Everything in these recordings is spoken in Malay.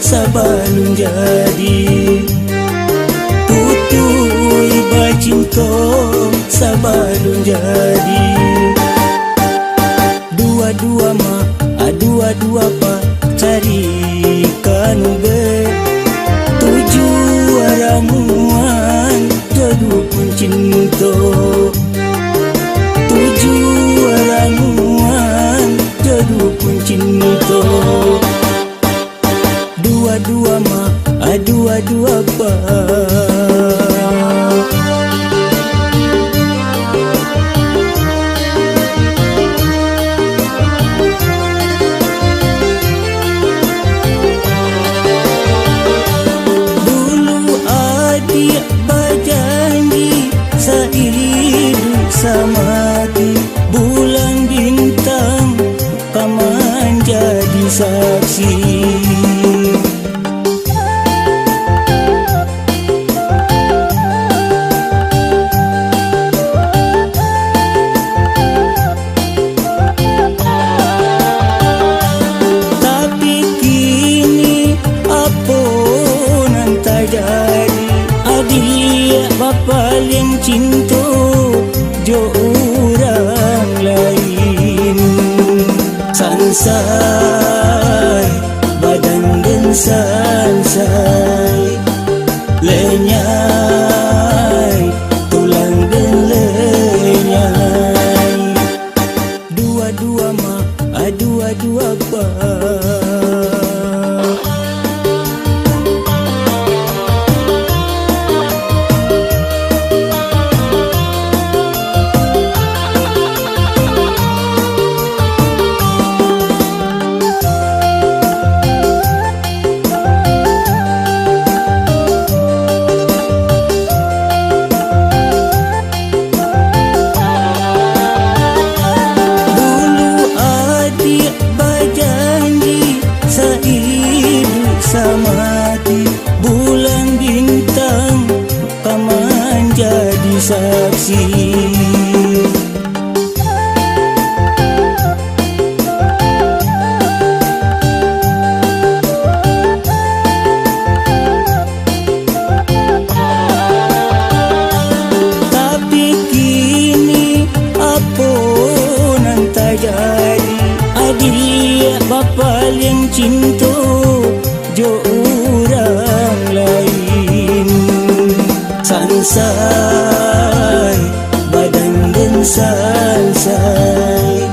sabalun jadi. Tutui bacinto sabalun jadi. Dua-dua ma, dua-dua pa carikan be. Tujuh ramuan jodoh pun cinta. Tujuh ramuan jodoh pun cinta. Dua-dua ma, dua-dua pa. Samati bulan bintang kaman jadi saksi. Tapi kini apa nan terjadi? Adik bapa yang cinta jo orang lain. Sansai badan dan sansai lenyai tulang dan lenyai. Dua-dua ma, dua-dua pa. Samati bulan bintang kaman jadi saksi. Tapi kini apa nan terjadi? Adik bapa yang cinta jo orang lain. Sansai badan dan sansai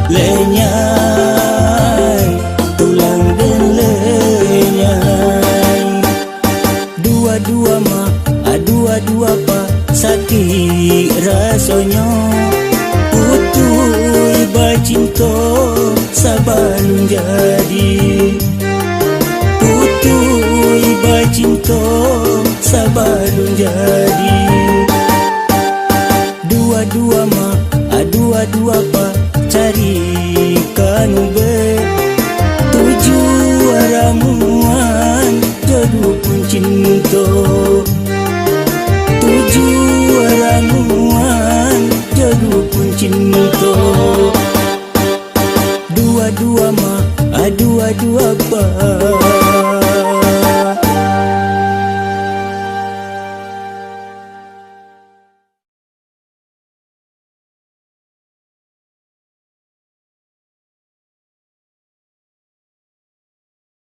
lenyai tulang dan lenyai. Dua-dua ma, dua-dua pa sakit rasanya. Tutui bacinto sabalun jadi. Tutui bacinto sabalun jadi. Dua-dua ma, dua-dua pa carikan be. Tujuh ramuan jodoh pun cinta. Tujuh ramuan jodoh pun cinta. Dua-dua ma, dua-dua pa.